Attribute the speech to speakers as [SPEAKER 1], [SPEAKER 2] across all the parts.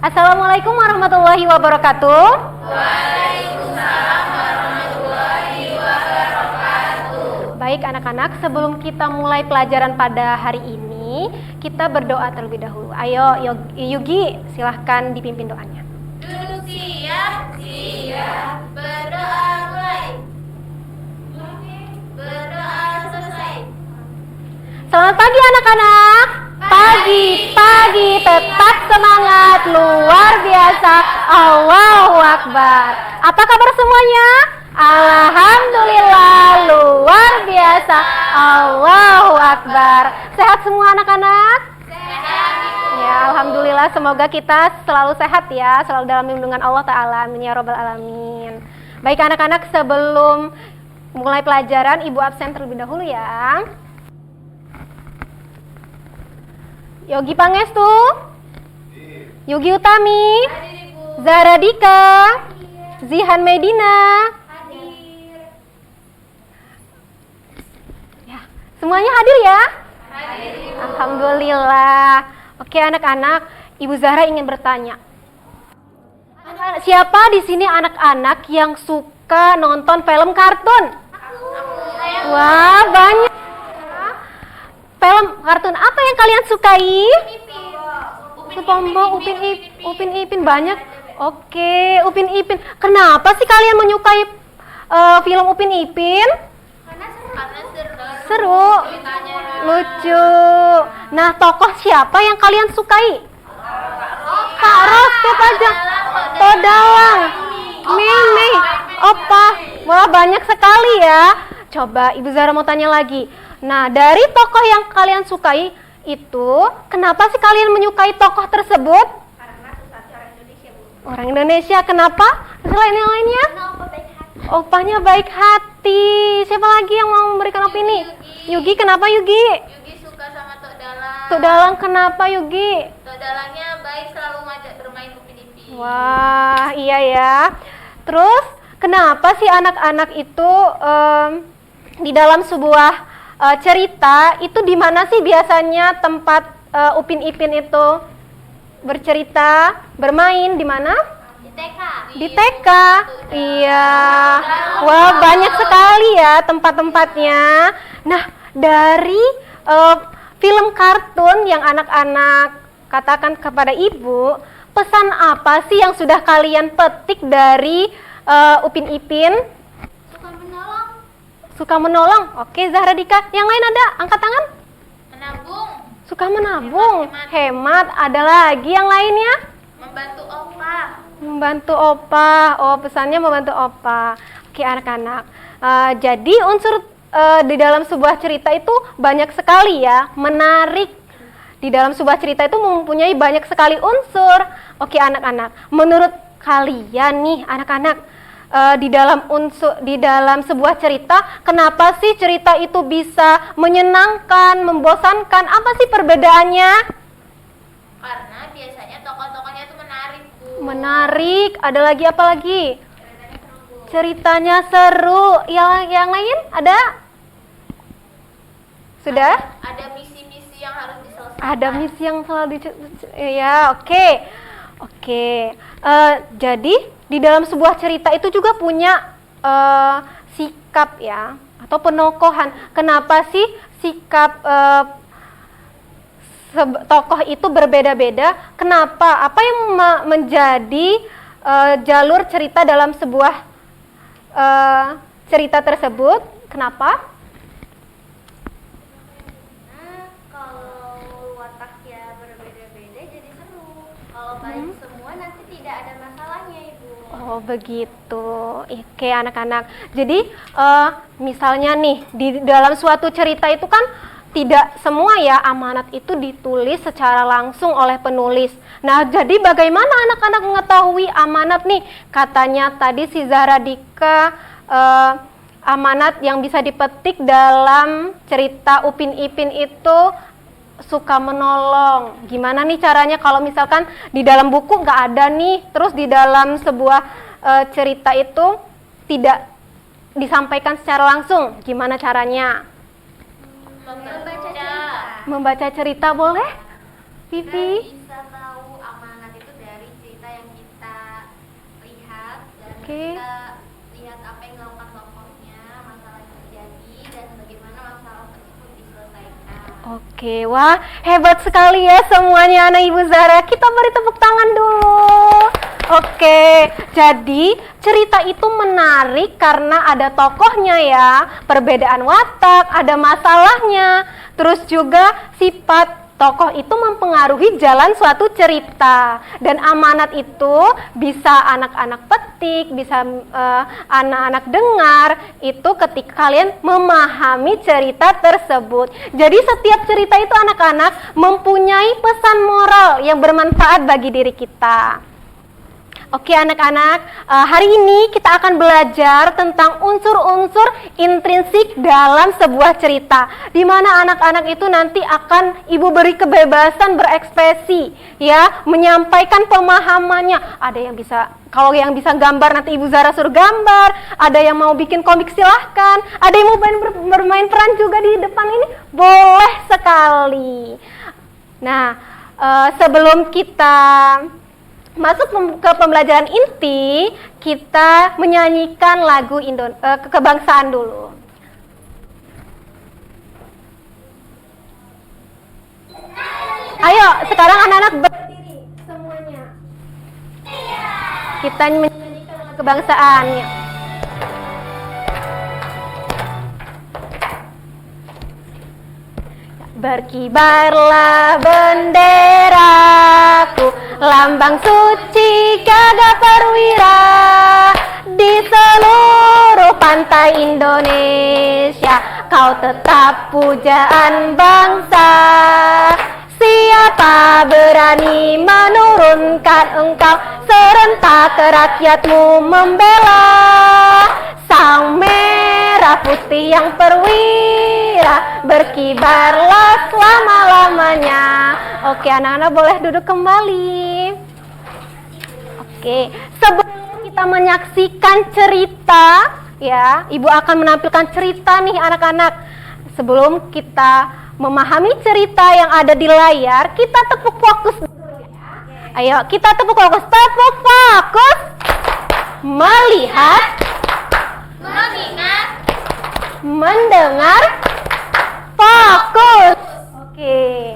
[SPEAKER 1] Assalamualaikum warahmatullahi wabarakatuh.
[SPEAKER 2] Waalaikumsalam warahmatullahi wabarakatuh.
[SPEAKER 1] Baik anak-anak, sebelum kita mulai pelajaran pada hari ini, kita berdoa terlebih dahulu. Ayo Yugi, silahkan dipimpin doanya.
[SPEAKER 2] Duduk siap, berdoa mulai. Berdoa selesai.
[SPEAKER 1] Selamat pagi anak-anak. Pagi, tetap semangat, luar biasa. Allahu Akbar. Apa kabar semuanya? Alhamdulillah, luar biasa. Allahu Akbar. Sehat semua anak-anak?
[SPEAKER 2] Sehat.
[SPEAKER 1] Ya, alhamdulillah, semoga kita selalu sehat ya, selalu dalam lindungan Allah Ta'ala. Amin ya Rabbal Alamin. Baik anak-anak, sebelum mulai pelajaran, Ibu absen terlebih dahulu ya. Yogi Pangestu, Yugi Utami, Zara Dika, Zihan Medina. Ya, semuanya hadir ya? Alhamdulillah. Oke anak-anak, Ibu Zahra ingin bertanya. Siapa di sini anak-anak yang suka nonton film kartun? Wah, banyak. Film kartun apa yang kalian sukai? SpongeBob, Upin Ipin banyak. Oke, Upin Ipin. Kenapa sih kalian menyukai film Upin Ipin?
[SPEAKER 2] Karena
[SPEAKER 1] Seru, lucu. Nah, tokoh siapa yang kalian sukai? Kak Ros, siapa aja? Todalang, Mimi, Opa. Wah, banyak sekali ya. Coba Ibu Zara mau tanya lagi. Nah, dari tokoh yang kalian sukai itu, kenapa sih kalian menyukai tokoh tersebut?
[SPEAKER 2] Karena sesuatu orang Indonesia, Bu.
[SPEAKER 1] Orang Indonesia, kenapa? Selain yang lainnya?
[SPEAKER 2] Karena Opa baik hati.
[SPEAKER 1] Opanya baik hati. Siapa lagi yang mau memberikan opini? Yugi, kenapa Yugi?
[SPEAKER 2] Yugi suka sama Tok Dalang.
[SPEAKER 1] Tok Dalang, kenapa Yugi?
[SPEAKER 2] Tok Dalangnya baik, selalu ngajak bermain Upin Ipin.
[SPEAKER 1] Wah, iya ya. Terus, kenapa sih anak-anak itu di dalam sebuah cerita itu di mana sih biasanya tempat Upin Ipin itu bercerita, bermain di mana?
[SPEAKER 2] Di TK.
[SPEAKER 1] Di TK. Iya. Wah, banyak sekali ya tempat-tempatnya. Nah, dari film kartun yang anak-anak katakan kepada Ibu, pesan apa sih yang sudah kalian petik dari Upin Ipin?
[SPEAKER 2] Suka menolong.
[SPEAKER 1] Suka menolong. Oke, Zahra Dika. Yang lain ada? Angkat tangan.
[SPEAKER 2] Menabung.
[SPEAKER 1] Suka menabung.
[SPEAKER 2] Hemat.
[SPEAKER 1] Hemat. Ada lagi yang lainnya?
[SPEAKER 2] Membantu Opa.
[SPEAKER 1] Membantu Opa. Oh, pesannya membantu Opa. Oke, anak-anak. Jadi unsur di dalam sebuah cerita itu banyak sekali ya. Menarik. Di dalam sebuah cerita itu mempunyai banyak sekali unsur. Oke, anak-anak. Menurut kalian nih, anak-anak, di dalam sebuah cerita, kenapa sih cerita itu bisa menyenangkan, membosankan? Apa sih perbedaannya?
[SPEAKER 2] Karena biasanya tokoh-tokohnya itu menarik, Bu.
[SPEAKER 1] Menarik. Ada lagi apa lagi? Ceritanya seru. Yang lain ada? Sudah?
[SPEAKER 2] Ada misi-misi yang harus diselesaikan.
[SPEAKER 1] Ada misi yang selalu ya, oke. Oke. Jadi di dalam sebuah cerita itu juga punya sikap ya, atau penokohan. Kenapa sih sikap tokoh itu berbeda-beda? Kenapa? Apa yang menjadi jalur cerita dalam sebuah cerita tersebut? Kenapa?
[SPEAKER 2] Kalau wataknya berbeda-beda jadi seru. Kalau baik semua nanti tidak ada masalahnya, Ibu.
[SPEAKER 1] Oh begitu. Oke anak-anak. Jadi misalnya nih di dalam suatu cerita itu kan tidak semua ya amanat itu ditulis secara langsung oleh penulis. Nah jadi bagaimana anak-anak mengetahui amanat nih? Katanya tadi si Zahra Dika amanat yang bisa dipetik dalam cerita Upin Ipin itu suka menolong. Gimana nih caranya kalau misalkan di dalam buku nggak ada nih, terus di dalam sebuah cerita itu tidak disampaikan secara langsung, gimana caranya?
[SPEAKER 2] Membaca.
[SPEAKER 1] Membaca cerita boleh? Vivi?
[SPEAKER 2] Bisa tahu amanat itu dari
[SPEAKER 1] Oke.
[SPEAKER 2] Kita lihat apa yang dilakukan tokohnya, masalah yang terjadi, dan bagaimana masalah tersebut diselesaikan.
[SPEAKER 1] Oke, wah hebat sekali ya semuanya anak Ibu Zara. Kita beri tepuk tangan dulu. Oke, jadi cerita itu menarik karena ada tokohnya ya, perbedaan watak, ada masalahnya, terus juga sifat tokoh itu mempengaruhi jalan suatu cerita. Dan amanat itu bisa anak-anak petik, bisa anak-anak dengar itu ketika kalian memahami cerita tersebut. Jadi setiap cerita itu anak-anak mempunyai pesan moral yang bermanfaat bagi diri kita. Oke anak-anak, hari ini kita akan belajar tentang unsur-unsur intrinsik dalam sebuah cerita, di mana anak-anak itu nanti akan Ibu beri kebebasan berekspresi, ya, menyampaikan pemahamannya. Ada yang bisa, kalau yang bisa gambar nanti Ibu Zara suruh gambar, ada yang mau bikin komik silahkan, ada yang mau bermain peran juga di depan ini, boleh sekali. Nah, sebelum kita masuk ke pembelajaran inti, kita menyanyikan lagu kebangsaan dulu. Ayo, sekarang anak-anak berdiri semuanya. Kita menyanyikan lagu kebangsaannya. Berkibarlah benderaku, lambang suci gagah perwira, di seluruh pantai Indonesia kau tetap pujaan bangsa. Siapa berani menurunkan engkau, serentak rakyatmu membela. Sang merah putih yang perwira, berkibarlah selama-lamanya. Oke anak-anak boleh duduk kembali. Oke, sebelum kita menyaksikan cerita, ya, Ibu akan menampilkan cerita nih anak-anak. Sebelum kita memahami cerita yang ada di layar, kita tepuk fokus dulu ya. Ayo, kita tepuk fokus. Tepuk fokus. Melihat,
[SPEAKER 2] Mengingat,
[SPEAKER 1] mendengar, fokus. Oke.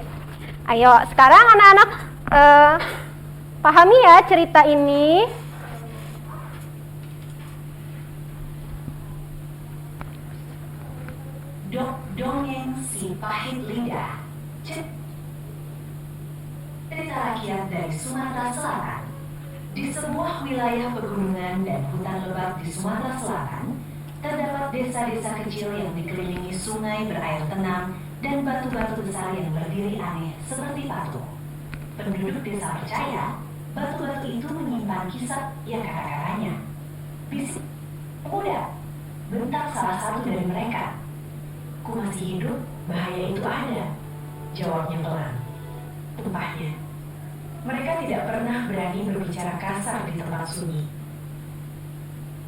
[SPEAKER 1] Ayo, sekarang anak-anak pahami ya cerita ini.
[SPEAKER 3] Dongeng si pahit lidah. Cerita rakyat dari Sumatera Selatan. Di sebuah wilayah pegunungan dan hutan lebat di Sumatera Selatan, terdapat desa-desa kecil yang dikelilingi sungai berair tenang dan batu-batu besar yang berdiri aneh seperti patung. Penduduk desa percaya batu-batu itu menyimpan kisah yang kata-katanya. Bisik, muda, bentak salah satu dari mereka. Ku masih hidup, bahaya itu ada, jawabnya pelan. Tumpahnya. Mereka tidak pernah berani berbicara kasar di tempat sunyi.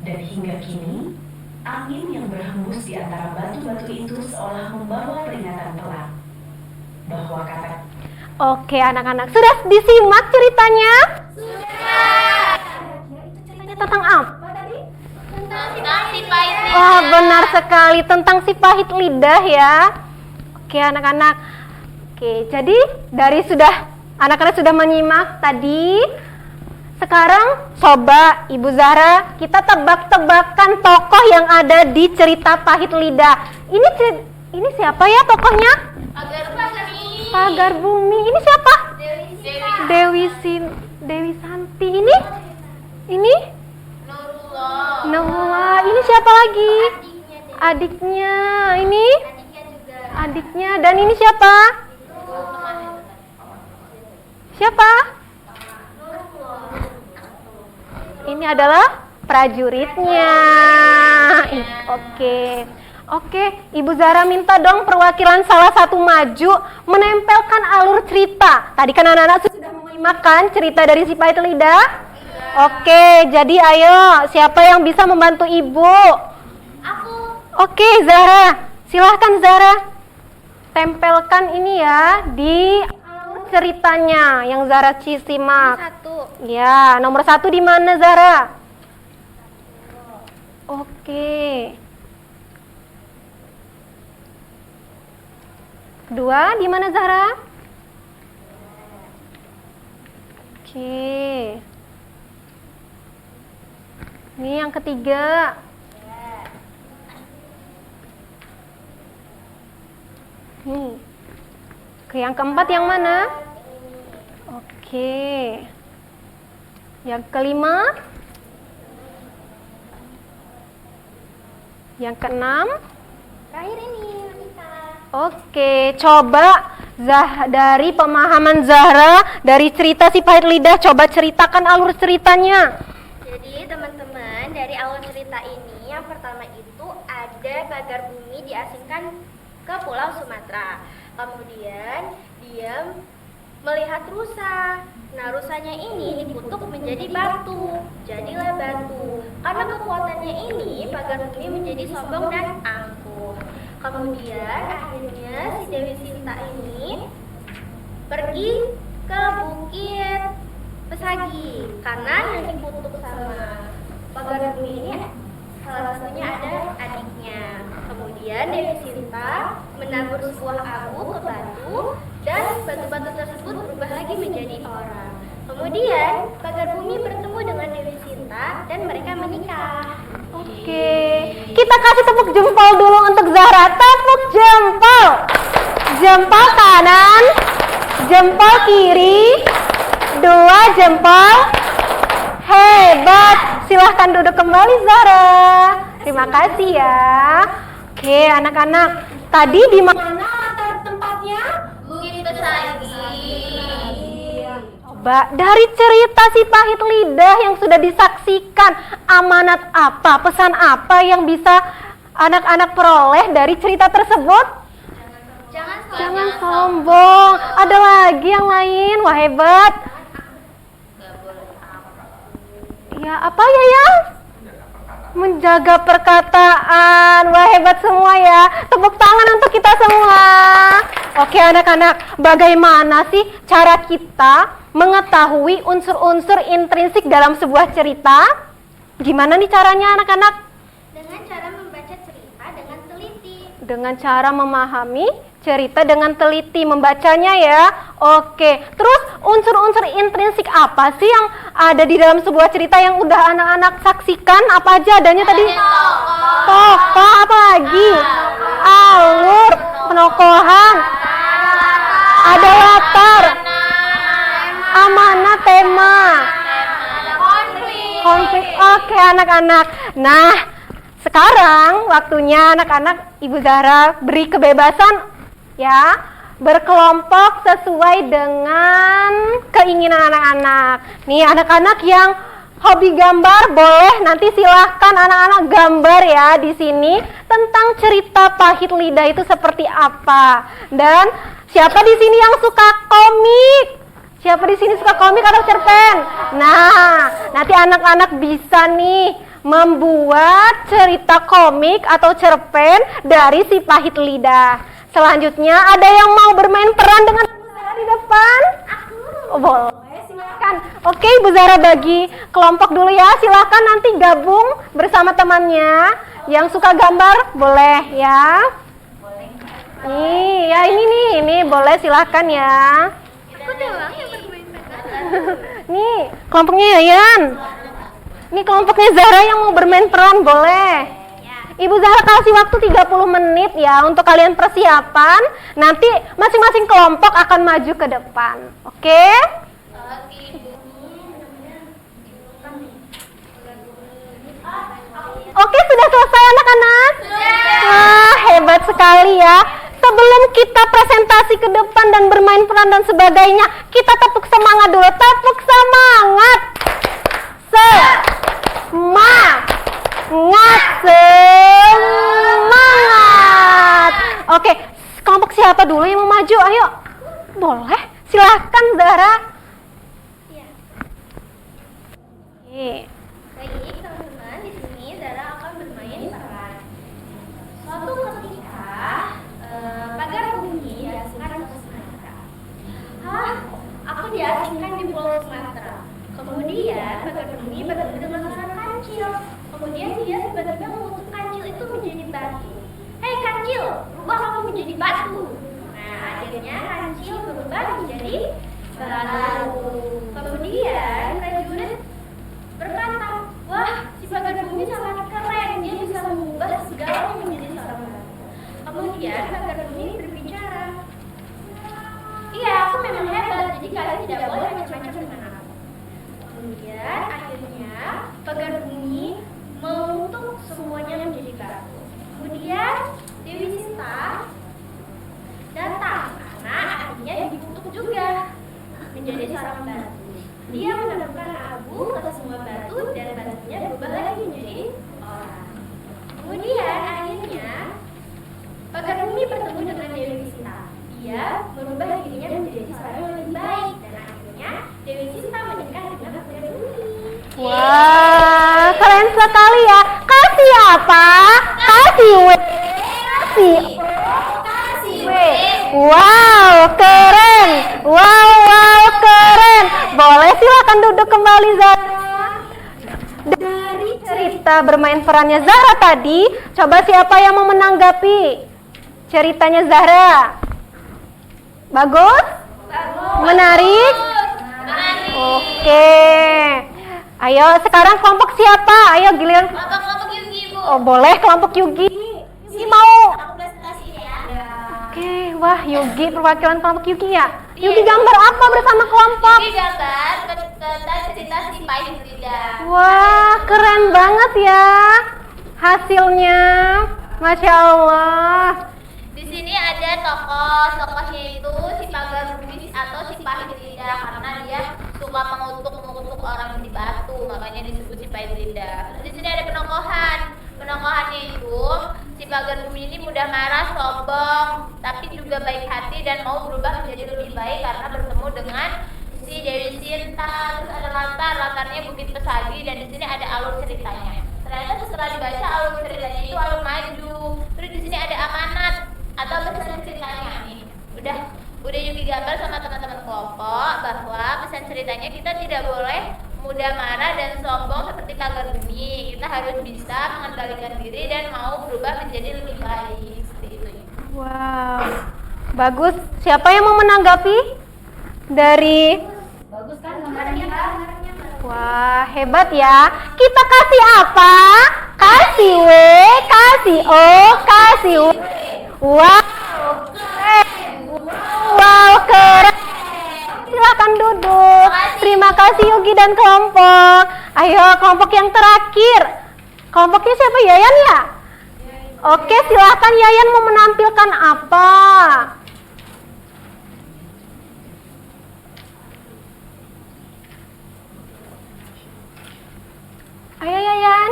[SPEAKER 3] Dan hingga kini, angin yang berhembus di antara batu-batu itu seolah membawa peringatan pelan bahwa kata.
[SPEAKER 1] Oke anak-anak, sudah disimak ceritanya?
[SPEAKER 2] sudah.
[SPEAKER 1] Ceritanya tentang apa tadi?
[SPEAKER 2] Tentang si pahit lidah.
[SPEAKER 1] Wah benar sekali, tentang si pahit lidah ya. Oke anak-anak. Oke, jadi dari anak-anak sudah menyimak tadi. Sekarang coba Ibu Zahra kita tebak-tebakan tokoh yang ada di cerita pahit lidah. Ini siapa ya tokohnya? Pagar Bumi. Ini siapa? Dewi Santi. Ini Nurullah. Ini siapa lagi? Adiknya. Ini adiknya. Dan ini siapa? Siapa? Ini adalah prajuritnya. Oke, Ibu Zahra minta dong perwakilan salah satu maju menempelkan alur cerita. Tadi kan anak-anak sudah menyimakkan cerita dari si pahit lidah. Oke, jadi ayo siapa yang bisa membantu Ibu?
[SPEAKER 2] Aku.
[SPEAKER 1] Oke, Zahra. Silahkan Zahra. Tempelkan ini ya di alur ceritanya yang Zahra simak.
[SPEAKER 2] Satu.
[SPEAKER 1] Ya, nomor 1 di mana Zahra? Oke. Kedua, di mana Zahra? Oke. Ini yang ketiga. Nih. Oke, yang keempat yang mana? Oke. Yang kelima? Yang keenam?
[SPEAKER 2] Terakhir ini, Monica.
[SPEAKER 1] Oke, coba dari pemahaman Zahra dari cerita si pahit lidah, coba ceritakan alur ceritanya.
[SPEAKER 2] Jadi teman-teman, dari awal cerita ini yang pertama itu ada pagar bumi diasingkan ke Pulau Sumatera. Kemudian dia melihat rusa. Nah, rusanya ini dikutuk menjadi batu. Jadilah batu. Karena kekuatannya ini, pagar bumi menjadi sombong dan angkuh. Kemudian akhirnya si Dewi Sinta ini pergi ke Bukit Pesagi karena yang dikutuk sama pagar bumi ini salah satunya ada adiknya. Kemudian Dewi Sinta menabur sebuah abu ke batu dan batu-batu tersebut berubah lagi menjadi orang. Kemudian pagar bumi bertemu dengan Dewi Sinta dan mereka menikah.
[SPEAKER 1] Oke, kita kasih tepuk jempol dulu untuk Zahra. Tepuk jempol. Jempol kanan, jempol kiri, 2 jempol. Hebat. Silahkan duduk kembali Zahra. Terima kasih ya. Oke, anak-anak. Tadi di mana tempatnya?
[SPEAKER 2] Bukit Pesagi.
[SPEAKER 1] Coba dari cerita si pahit lidah yang sudah disaksikan, amanat apa, pesan apa yang bisa anak-anak peroleh dari cerita tersebut? Jangan sombong. Ada lagi yang lain? Wah, hebat. Ya, apa ya yang? Menjaga perkataan. Wah, hebat semua ya. Tepuk tangan untuk kita semua. Oke anak-anak, bagaimana sih cara kita mengetahui unsur-unsur intrinsik dalam sebuah cerita? Gimana nih caranya anak-anak?
[SPEAKER 2] Dengan cara membaca cerita dengan teliti.
[SPEAKER 1] Dengan cara memahami cerita dengan teliti, membacanya ya. Oke, terus unsur-unsur intrinsik apa sih yang ada di dalam sebuah cerita yang udah anak-anak saksikan? Apa aja adanya tadi? Tokoh, apa lagi? Alur, penokohan, ada latar, amanah, tema, konflik. Oke anak-anak. Nah, sekarang waktunya anak-anak Ibu Zahra beri kebebasan ya, berkelompok sesuai dengan keinginan anak-anak. Nih anak-anak yang hobi gambar boleh nanti silahkan anak-anak gambar ya di sini tentang cerita pahit lidah itu seperti apa. Dan siapa di sini yang suka komik? Siapa di sini suka komik atau cerpen? Nah, nanti anak-anak bisa nih membuat cerita komik atau cerpen dari si pahit lidah. Selanjutnya ada yang mau bermain peran dengan Ibu Zahra di depan? Oh, boleh, silakan. Oke, Ibu Zahra bagi kelompok dulu ya. Silakan nanti gabung bersama temannya. Yang suka gambar boleh ya. Nih, ya ini boleh silakan ya.
[SPEAKER 2] Aku doang yang bermain peran.
[SPEAKER 1] Nih, kelompoknya Yayan. Ini kelompoknya Zahra yang mau bermain peran boleh. Ibu Zahra kasih waktu 30 menit ya untuk kalian persiapan. Nanti masing-masing kelompok akan maju ke depan. Oke? Oke, sudah selesai anak-anak? Wah, hebat sekali ya. Sebelum kita presentasi ke depan dan bermain peran dan sebagainya, kita tepuk semangat dulu. Tepuk semangat. Semangat. Oke, kelompok siapa dulu yang mau maju? Ayo. Boleh, silahkan Zahra.
[SPEAKER 2] Iya.
[SPEAKER 1] Oke.
[SPEAKER 2] Baik, teman-teman, di sini Zara akan bermain peran. Suatu ketika, pagar bumi diasingkan ke Sumatera. Hah? Aku diasingkan di Pulau Sumatera. Kemudian pagar bumi bertemu dengan orang kancil. Kemudian dia tiba-tiba menjadi batu. Nah, akhirnya kancil berubah menjadi batu. Kemudian prajurit berkata, wah, si pagar bumi sangat keren, dia bisa mengubah segalanya menjadi seorang batu. Kemudian pagar bumi berbicara, iya, aku memang hebat, jadi kalian tidak boleh macam-macam dengan aku. Kemudian akhirnya pagar bumi mengutuk semuanya menjadi batu. Kemudian Dewi Sinta datang karena akhirnya dikutuk juga menjadi seorang batu. Dia menemukan abu ke semua batu dan batunya berubah lagi menjadi orang. Kemudian akhirnya pagar bumi bertemu dengan Dewi Sinta. Dia merubah dirinya menjadi seorang yang lebih baik dan akhirnya Dewi Sinta menikah dengan pagar bumi.
[SPEAKER 1] Wah, keren sekali ya. Kasih apa? Kasih W. Kasih W. Wow, keren. Wow, keren. Boleh silakan duduk kembali, Zahra. Dari cerita bermain perannya Zahra tadi, coba siapa yang mau menanggapi ceritanya Zahra? Bagus? Menarik? Oke. Ayo sekarang kelompok siapa? Ayo giliran.
[SPEAKER 2] Kelompok Yugi, Bu.
[SPEAKER 1] Oh boleh kelompok Yugi. Yugi mau.
[SPEAKER 2] Aku presentasi ya.
[SPEAKER 1] Oke, wah Yugi perwakilan kelompok Yugi ya. Yugi gambar apa bersama kelompok?
[SPEAKER 2] Yugi gambar tentang cerita si Pahit Lidah.
[SPEAKER 1] Wah keren banget ya hasilnya. Masya Allah.
[SPEAKER 2] Di sini ada tokohnya itu si Pagar Bumi atau si Pahit Lidah karena dia suka mengutuk orang di batu, makanya disebut si Pahit Lidah. Di sini ada penokohannya itu si Pagar Bumi ini mudah marah, sombong, tapi juga baik hati dan mau berubah menjadi lebih baik karena bertemu dengan si Dewi Sinta. Terus ada latarnya Bukit Pesagi dan di sini ada alur ceritanya. Ternyata setelah dibaca alur ceritanya itu alur maju. Terus di sini ada amanat atau pesan ceritanya nih. Udah Yuki gambar sama teman-teman kelompok bahwa pesan ceritanya kita tidak boleh mudah marah dan sombong seperti Pagar Bumi. Kita harus bisa mengendalikan diri dan mau berubah menjadi lebih baik seperti itu.
[SPEAKER 1] Wow, bagus. Siapa yang mau menanggapi dari?
[SPEAKER 2] Bagus kan gambarnya?
[SPEAKER 1] Wah, hebat ya. Kita kasih apa? Kasih W, kasih O, kasih W. Wow, keren. Wow, keren. Silakan duduk. Terima kasih Yugi dan kelompok. Ayo, kelompok yang terakhir. Kelompoknya siapa? Yayan ya? Oke, silakan Yayan mau menampilkan apa? Ayo Yayan.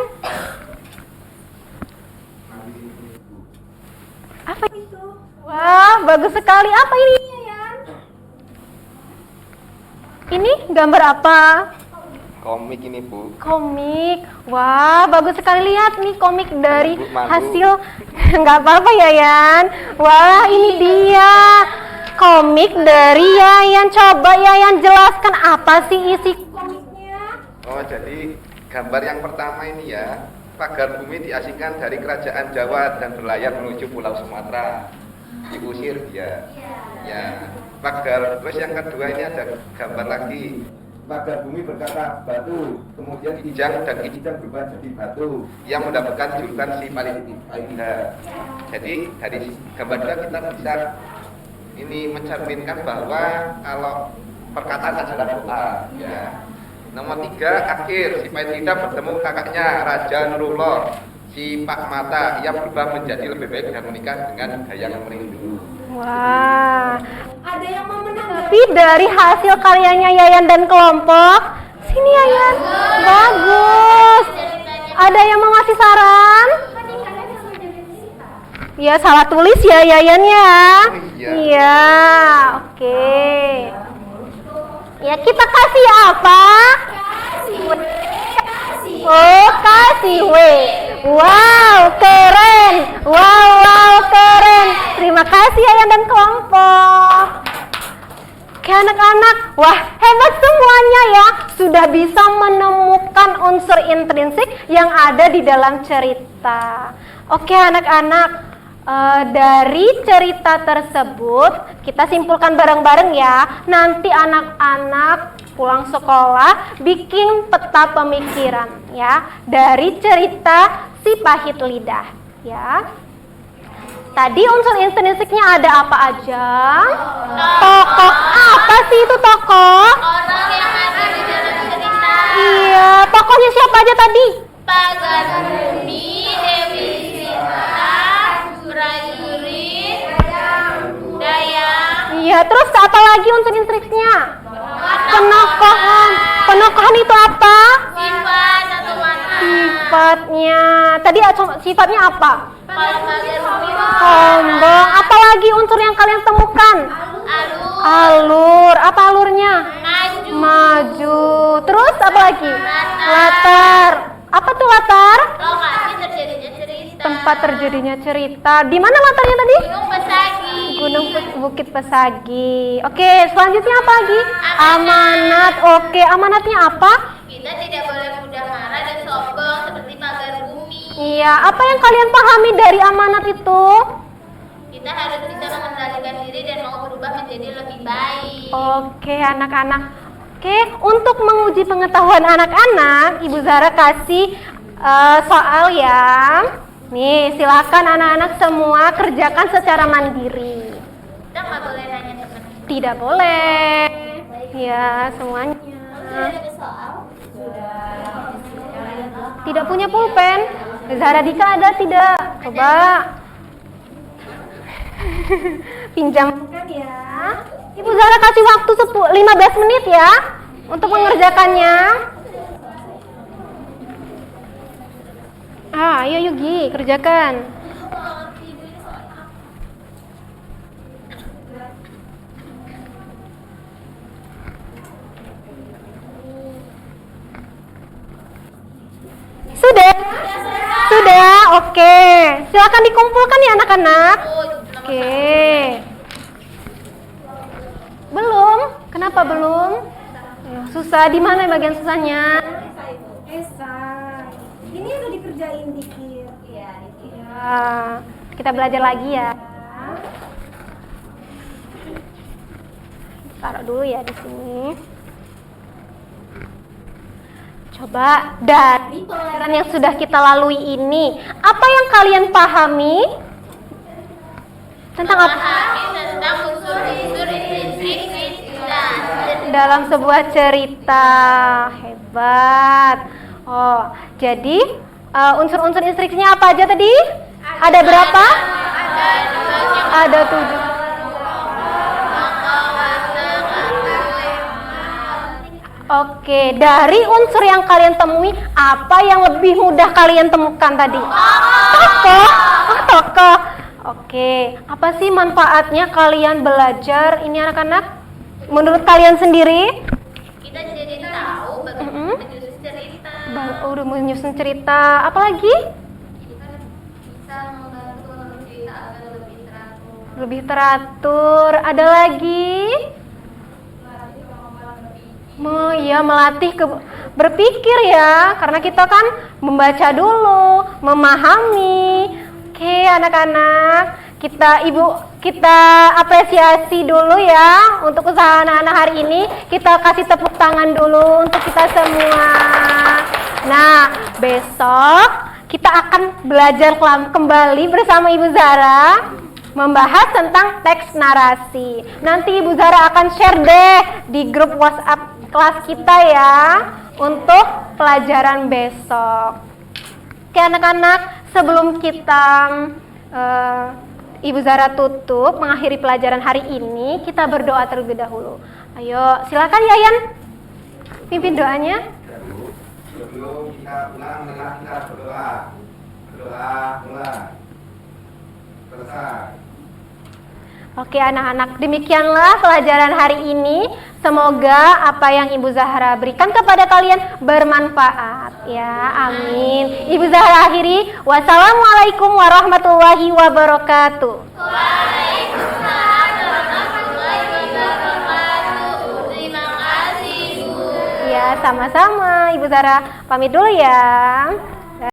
[SPEAKER 1] Apa itu? Wah, bagus sekali. Apa ini Yayan? Ini gambar apa?
[SPEAKER 4] Komik ini, Bu.
[SPEAKER 1] Komik. Wah, bagus sekali. Lihat nih komik dari
[SPEAKER 4] Malu.
[SPEAKER 1] hasil. Nggak apa-apa Yayan. Wah, ini dia komik dari Yayan. Coba Yayan jelaskan apa sih isi komiknya?
[SPEAKER 4] Oh, jadi gambar yang pertama ini ya, Pagar Bumi diasingkan dari kerajaan Jawa dan berlayar menuju Pulau Sumatera. Diusir dia. Ya. Pagar, terus yang kedua ini ada gambar lagi. Pagar Bumi berkata batu, kemudian Kijang dan Kijang berubah jadi batu yang mendapatkan julukan si Pahit Lidah. Jadi dari gambar dua kita bisa ini mencerminkan bahwa kalau perkataan adalah doa. Ya. Nomor 3 akhir si Pahit Lidah bertemu kakaknya Raja Nurullah si Pak Mata yang berubah menjadi lebih baik dan menikah dengan Gayang Merindu.
[SPEAKER 1] Wah, ada yang mau menanggapi dari hasil karyanya Yayan dan kelompok? Sini Yayan, bagus. Ada yang mau ngasih saran? Ya salah tulis ya Yayan ya. Iya, oke. Ya kita kasih apa? Oh, kasih W. Wow, keren. Wow, keren. Terima kasih Yayan dan kelompok. Oke anak-anak, wah hebat semuanya ya. Sudah bisa menemukan unsur intrinsik yang ada di dalam cerita. Oke anak-anak, dari cerita tersebut kita simpulkan bareng-bareng ya. Nanti anak-anak pulang sekolah bikin peta pemikiran ya dari cerita si pahit lidah ya. Tadi unsur intrinsiknya ada apa aja? Tokoh. Apa sih itu tokoh?
[SPEAKER 2] Orang yang ada di dalam cerita.
[SPEAKER 1] Iya, tokohnya siapa aja tadi?
[SPEAKER 2] Pagar Bumi, Dewi Sita, prajurit, Dayang.
[SPEAKER 1] Iya, terus apa lagi unsur intrinsiknya? Penokohan. Penokohan itu apa?
[SPEAKER 2] Sifat atau warna.
[SPEAKER 1] Sifatnya. Tadi sifatnya apa?
[SPEAKER 2] Kalau pagar Bumi,
[SPEAKER 1] Sombong. Apalagi unsur yang kalian temukan?
[SPEAKER 2] alur,
[SPEAKER 1] Alur. Apa alurnya?
[SPEAKER 2] maju,
[SPEAKER 1] Maju. Terus apa lagi? Latar. Apa tuh latar?
[SPEAKER 2] lokasi terjadinya cerita.
[SPEAKER 1] Tempat terjadinya cerita. Di mana latarnya tadi?
[SPEAKER 2] Gunung Pesagi.
[SPEAKER 1] Bukit Pesagi. Oke, selanjutnya apa lagi? Amanat. Oke, amanatnya apa?
[SPEAKER 2] Kita tidak boleh mudah marah dan sombong seperti pagar Bumi.
[SPEAKER 1] Iya, apa yang kalian pahami dari amanat itu?
[SPEAKER 2] Kita harus bisa mengendalikan diri dan mau berubah menjadi lebih baik.
[SPEAKER 1] Oke, anak-anak. Oke, untuk menguji pengetahuan anak-anak, Ibu Zara kasih soal ya. Nih, silakan anak-anak semua kerjakan secara mandiri.
[SPEAKER 2] Kita nggak boleh nanya teman.
[SPEAKER 1] Tidak boleh. Ya, semuanya. Tidak punya pulpen. Zara Dika ada tidak? Coba. Pinjamkan ya. Ibu Zara kasih waktu 15 menit ya untuk mengerjakannya. Ayo Yugi, kerjakan. Sudah? Sudah, oke. Silakan dikumpulkan ya anak-anak. Oke. Belum? Kenapa belum? Ya, susah. Di mana bagian susahnya?
[SPEAKER 5] Esai. Ini udah dikerjain dikit. Iya, dikit.
[SPEAKER 1] Ya, kita belajar lagi ya. Taruh dulu ya di sini. Coba dari pelajaran yang sudah kita lalui ini, apa yang kalian pahami tentang apa?
[SPEAKER 2] Memahami tentang unsur-unsur intrinsik cerita.
[SPEAKER 1] Dalam sebuah cerita. Hebat. Oh, jadi unsur-unsur instruksinya apa aja tadi? Ada berapa? Ada 7. Oke, dari unsur yang kalian temui, apa yang lebih mudah kalian temukan tadi? Tokoh. Oh, tokoh. Oke, apa sih manfaatnya kalian belajar ini anak-anak? Menurut kalian sendiri?
[SPEAKER 2] Kita jadi tahu bagaimana menyusun cerita.
[SPEAKER 1] Udah menyusun cerita. Apa lagi?
[SPEAKER 2] Kita bisa membantu cerita agar lebih teratur.
[SPEAKER 1] Lebih teratur. Ada lagi? Ya, melatih berpikir ya, karena kita kan membaca dulu, memahami. Oke, anak-anak, kita apresiasi dulu ya untuk usaha anak-anak hari ini. Kita kasih tepuk tangan dulu untuk kita semua. Nah, besok kita akan belajar kembali bersama Ibu Zara membahas tentang teks narasi. Nanti Ibu Zara akan share deh di grup WhatsApp kelas kita ya untuk pelajaran besok. Oke anak-anak, sebelum kita Ibu Zara tutup mengakhiri pelajaran hari ini, kita berdoa terlebih dahulu. Ayo, silakan Yayan pimpin doanya.
[SPEAKER 4] Sebelum kita pulang, kita berdoa. Berdoa, mulai. Selesai.
[SPEAKER 1] Oke anak-anak, demikianlah pelajaran hari ini. Semoga apa yang Ibu Zahra berikan kepada kalian bermanfaat ya, amin. Ibu Zahra akhiri, wassalamualaikum warahmatullahi wabarakatuh.
[SPEAKER 2] Waalaikumsalam warahmatullahi wabarakatuh. Terima kasih, Bu.
[SPEAKER 1] Ya, sama-sama. Ibu Zahra pamit dulu ya.